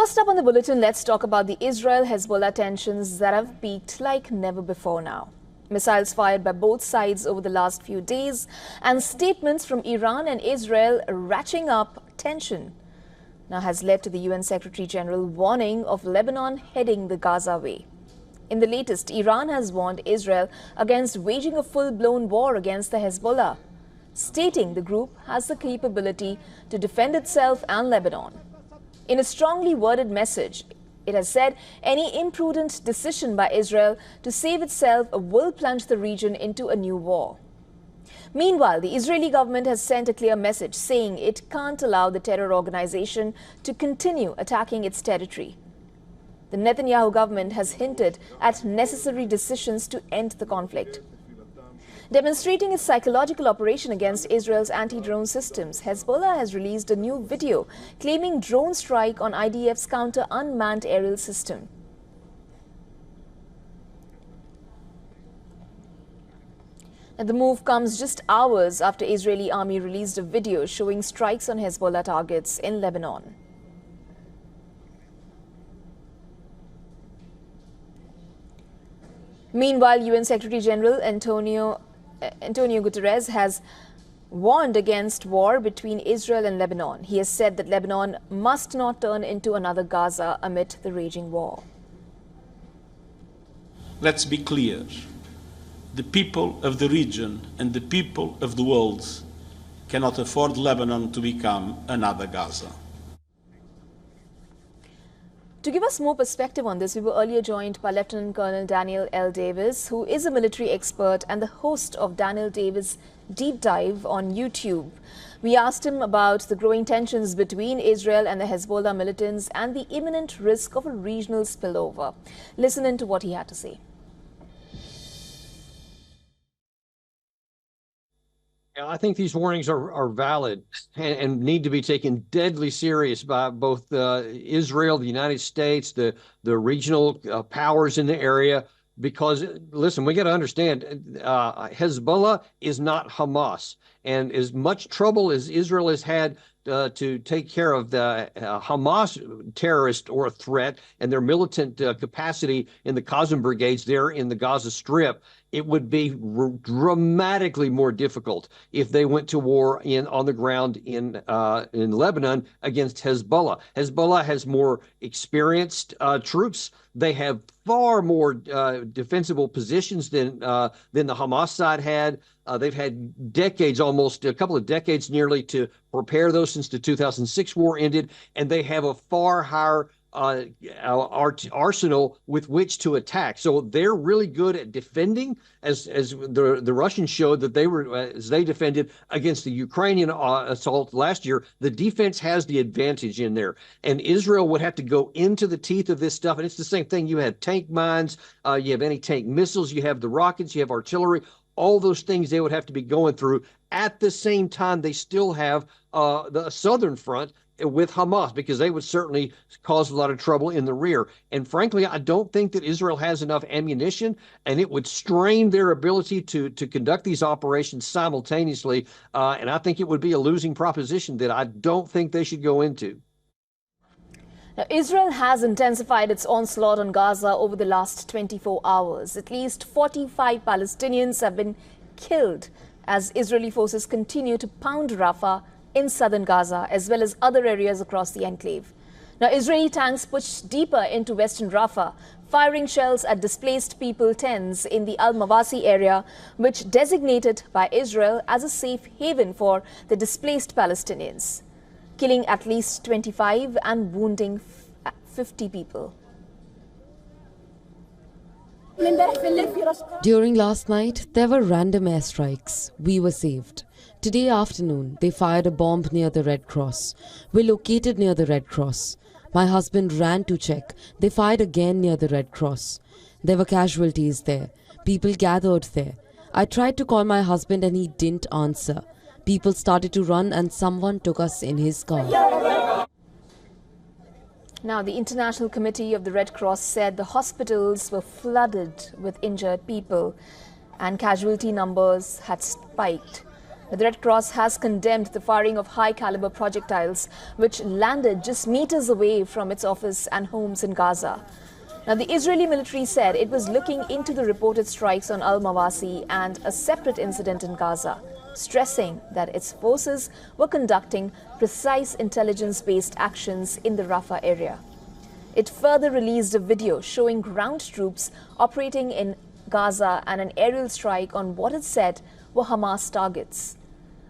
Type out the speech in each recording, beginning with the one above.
First up on the bulletin, let's talk about the Israel-Hezbollah tensions that have peaked like never before now. Missiles fired by both sides over the last few days and statements from Iran and Israel ratcheting up tension now has led to the UN Secretary General warning of Lebanon heading the Gaza way. In the latest, Iran has warned Israel against waging a full-blown war against the Hezbollah, stating the group has the capability to defend itself and Lebanon. In a strongly worded message, it has said any imprudent decision by Israel to save itself will plunge the region into a new war. Meanwhile, the Israeli government has sent a clear message saying it can't allow the terror organization to continue attacking its territory. The Netanyahu government has hinted at necessary decisions to end the conflict. Demonstrating its psychological operation against Israel's anti-drone systems, Hezbollah has released a new video claiming drone strike on IDF's counter-unmanned aerial system. And the move comes just hours after Israeli army released a video showing strikes on Hezbollah targets in Lebanon. Meanwhile, UN Secretary General António Guterres has warned against war between Israel and Lebanon. He has said that Lebanon must not turn into another Gaza amid the raging war. Let's be clear. The people of the region and the people of the world cannot afford Lebanon to become another Gaza. To give us more perspective on this, we were earlier joined by Lieutenant Colonel Daniel L. Davis, who is a military expert and the host of Daniel Davis Deep Dive on YouTube. We asked him about the growing tensions between Israel and the Hezbollah militants and the imminent risk of a regional spillover. Listen in to what he had to say. I think these warnings are valid and need to be taken deadly serious by both Israel, the United States, the regional powers in the area. Because, listen, we got to understand, Hezbollah is not Hamas. And as much trouble as Israel has had to take care of the Hamas terrorist or threat and their militant capacity in the Qasem brigades there in the Gaza Strip, it would be dramatically more difficult if they went to war on the ground in Lebanon against Hezbollah. Hezbollah has more experienced troops. They have far more defensible positions than the Hamas side had. They've had decades, almost a couple of decades nearly, to prepare those since the 2006 war ended, and they have a far higher arsenal with which to attack. So they're really good at defending, as the Russians showed that they were, as they defended against the Ukrainian assault last year. The defense has the advantage in there, and Israel would have to go into the teeth of this stuff. And it's the same thing. You have tank mines, you have anti-tank missiles, you have the rockets, you have artillery. All those things they would have to be going through. At the same time, they still have the southern front with Hamas, because they would certainly cause a lot of trouble in the rear. And frankly, I don't think that Israel has enough ammunition, and it would strain their ability to conduct these operations simultaneously. And I think it would be a losing proposition that I don't think they should go into. Now, Israel has intensified its onslaught on Gaza over the last 24 hours. At least 45 Palestinians have been killed as Israeli forces continue to pound Rafah in southern Gaza, as well as other areas across the enclave. Now, Israeli tanks pushed deeper into western Rafah, firing shells at displaced people tents in the Al-Mawasi area, which designated by Israel as a safe haven for the displaced Palestinians, killing at least 25 and wounding 50 people. During last night, there were random airstrikes. We were saved. Today afternoon, they fired a bomb near the Red Cross. We're located near the Red Cross. My husband ran to check. They fired again near the Red Cross. There were casualties there. People gathered there. I tried to call my husband and he didn't answer. People started to run and someone took us in his car. Now, the International Committee of the Red Cross said the hospitals were flooded with injured people and casualty numbers had spiked. The Red Cross has condemned the firing of high-caliber projectiles which landed just meters away from its office and homes in Gaza. Now, the Israeli military said it was looking into the reported strikes on Al-Mawasi and a separate incident in Gaza, stressing that its forces were conducting precise intelligence-based actions in the Rafah area. It further released a video showing ground troops operating in Gaza and an aerial strike on what it said were Hamas targets.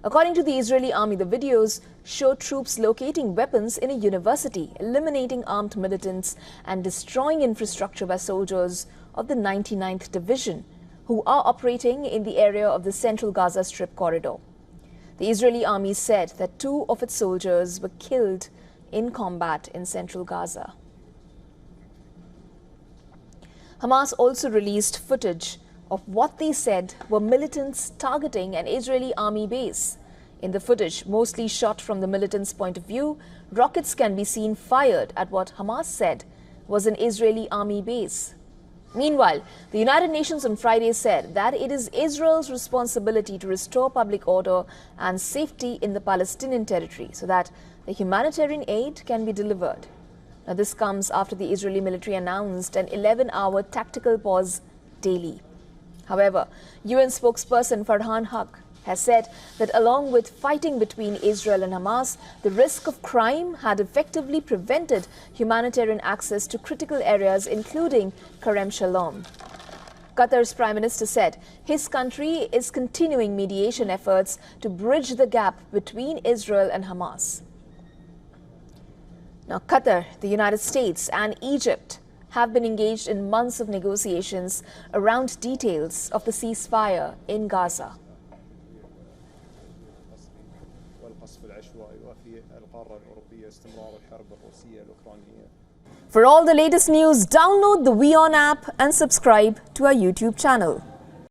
According to the Israeli army, the videos show troops locating weapons in a university, eliminating armed militants and destroying infrastructure by soldiers of the 99th Division, who are operating in the area of the central Gaza Strip corridor. The Israeli army said that 2 of its soldiers were killed in combat in central Gaza. Hamas also released footage of what they said were militants targeting an Israeli army base. In the footage, mostly shot from the militants' point of view, rockets can be seen fired at what Hamas said was an Israeli army base. Meanwhile, the United Nations on Friday said that it is Israel's responsibility to restore public order and safety in the Palestinian territory so that the humanitarian aid can be delivered. Now, this comes after the Israeli military announced an 11-hour tactical pause daily. However, UN spokesperson Farhan Haq has said that along with fighting between Israel and Hamas, the risk of crime had effectively prevented humanitarian access to critical areas, including Kerem Shalom. Qatar's Prime Minister said his country is continuing mediation efforts to bridge the gap between Israel and Hamas. Now, Qatar, the United States and Egypt have been engaged in months of negotiations around details of the ceasefire in Gaza. For all the latest news, download the WION app and subscribe to our YouTube channel.